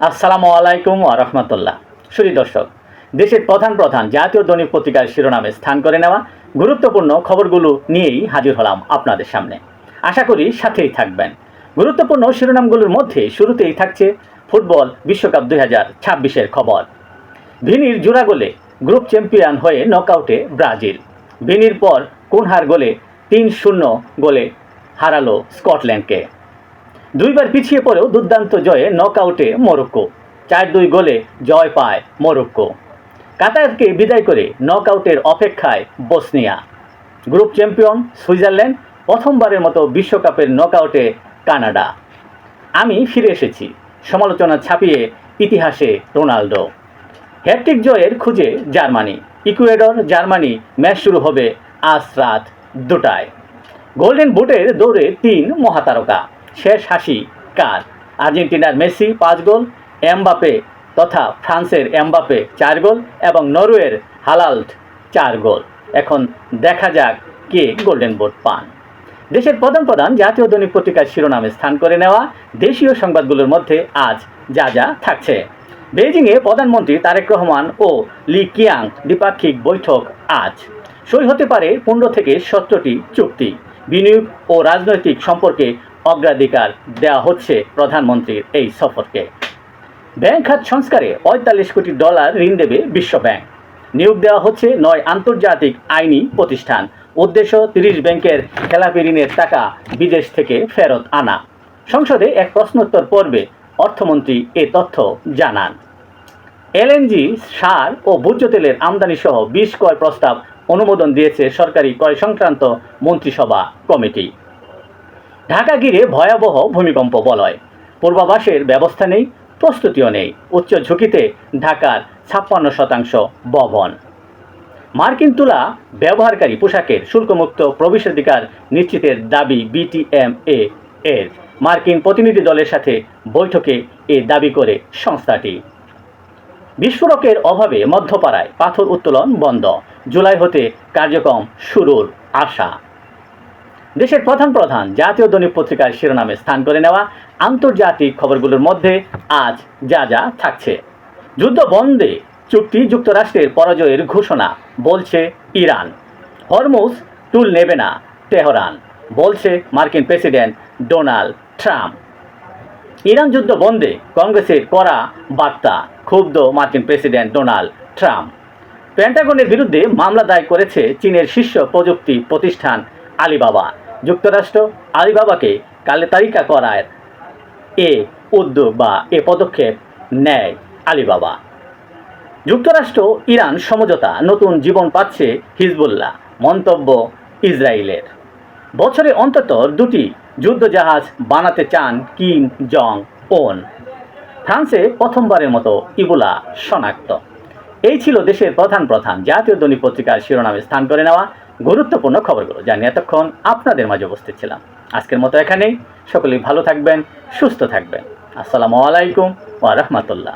আসসালামু আলাইকুম ওয়া রাহমাতুল্লাহ। সুধী দর্শক, দেশের প্রধান প্রধান জাতীয় দৈনিক পত্রিকার শিরোনামে স্থান করে নেওয়া গুরুত্বপূর্ণ খবরগুলো নিয়েই হাজির হলাম আপনাদের সামনে। আশা করি সাথেই থাকবেন। গুরুত্বপূর্ণ শিরোনামগুলোর মধ্যে শুরুতেই থাকছে ফুটবল বিশ্বকাপ 2026-এর খবর। ভিনির জোড়া গোলে গ্রুপ চ্যাম্পিয়ন হয়ে নকআউটে ব্রাজিল। ভিনির পর কুনহার গোলে 3-0 গোলে হারালো স্কটল্যান্ডকে। দুইবার পিছিয়ে পড়েও দুর্দান্ত জয়ে নকআউটে মরক্কো। 4-2 গোলে জয় পায় মরক্কো। কাতারকে বিদায় করে নকআউটের অপেক্ষায় বসনিয়া। Group champion Switzerland. প্রথমবারের মতো বিশ্বকাপের নকআউটে কানাডা। আমি ফিরে এসেছি, সমালোচনা ছাপিয়ে ইতিহাসে রোনাল্ডো। হ্যাটট্রিক জয়ের খুঁজে জার্মানি। ইকুয়েডর জার্মানি ম্যাচ শুরু হবে আজ রাত 2টায়। গোল্ডেন বুটের দৌড়ে 3 মহাতারকা। শেষ হাসি কার? আর্জেন্টিনার মেসি 5 গোল, এমবাপে তথা ফ্রান্সের এমবাপে 4 গোল এবং নরওয়ের হালাল্ড 4 গোল। এখন দেখা যাক কে গোল্ডেন বুট পান। দেশের প্রধান প্রধান জাতীয় দৈনিক পত্রিকার শিরোনামে স্থান করে নেওয়া দেশীয় সংবাদগুলোর মধ্যে আজ যা যা থাকছে। বেইজিংয়ে প্রধানমন্ত্রী তারেক রহমান ও লি কিয়াং দ্বিপাক্ষিক বৈঠক আজ। সই হতে পারে 15 থেকে 17টি চুক্তি। বিনিয়োগ ও রাজনৈতিক সম্পর্কে অগ্রাধিকার দেওয়া হচ্ছে প্রধানমন্ত্রীর এই সফরকে। ব্যাংক খাত সংস্কারে $45 কোটি ঋণ দেবে বিশ্বব্যাংক। নিয়োগ দেওয়া হচ্ছে 9 আন্তর্জাতিক আইনি প্রতিষ্ঠান। উদ্দেশ্য 30 ব্যাংকের খেলাপি ঋণের টাকা বিদেশ থেকে ফেরত আনা। সংসদে এক প্রশ্নোত্তর পর্বে অর্থমন্ত্রী এ তথ্য জানান। এলএনজি, সার ও ভোজ্য তেলের আমদানি সহ 20 ক্রয় প্রস্তাব অনুমোদন দিয়েছে সরকারি ক্রয় সংক্রান্ত মন্ত্রিসভা কমিটি। ঢাকা ঘিরে ভয়াবহ ভূমিকম্প বলয়। পূর্বাভাসের ব্যবস্থা নেই, প্রস্তুতিও নেই। উচ্চ ঝুঁকিতে ঢাকার 56% ভবন। মার্কিন তুলা ব্যবহারকারী পোশাকের শুল্কমুক্ত প্রবেশাধিকার নিশ্চিতের দাবি বিটিএমএ এর। মার্কিন প্রতিনিধি দলের সাথে বৈঠকে এ দাবি করে সংস্থাটি। বিস্ফোরকের অভাবে মধ্যপাড়ায় পাথর উত্তোলন বন্ধ। জুলাই হতে কার্যক্রম শুরুর আশা। দেশের প্রধান প্রধান জাতীয় দৈনিক পত্রিকার শিরোনামে স্থান করে নেওয়া আন্তর্জাতিক খবরগুলোর মধ্যে আজ যা যা থাকছে। যুদ্ধ বন্ধে চুক্তি যুক্তরাষ্ট্রের পরাজয়ের ঘোষণা বলছে ইরান। হরমুজ টুল নেবে না তেহরান বলছে মার্কিন প্রেসিডেন্ট ডোনাল্ড ট্রাম্প। ইরান যুদ্ধ বন্ধে কংগ্রেসের কড়া বার্তা, ক্ষুব্ধ মার্কিন প্রেসিডেন্ট ডোনাল্ড ট্রাম্প। পেন্টাগনের বিরুদ্ধে মামলা দায়ের করেছে চীনের শীর্ষ প্রযুক্তি প্রতিষ্ঠান আলিবাবা। যুক্তরাষ্ট্র আলিবাবাকে কালে তালিকা করার এ উদ্যোগ বা এ পদক্ষেপ নেয় আলিবাবা। যুক্তরাষ্ট্র ইরান সমঝোতা, নতুন জীবন পাচ্ছে হিজবুল্লাহ মন্তব্য ইসরায়েলের। বছরে অন্তত 2টি যুদ্ধজাহাজ বানাতে চান কিম জং উন। ফ্রান্সে প্রথমবারের মতো ইবোলা শনাক্ত। এই ছিল দেশের প্রধান প্রধান জাতীয় দৈনিক পত্রিকার শিরোনামে স্থান করে নেওয়া গুরুত্বপূর্ণ খবরগুলো, যা নিয়ে এতক্ষণ আপনাদের মাঝে উপস্থিত ছিলাম। আজকের মতো এখানেই। সকলেই ভালো থাকবেন, সুস্থ থাকবেন। আসসালামু আলাইকুম ওয়া রাহমাতুল্লাহ।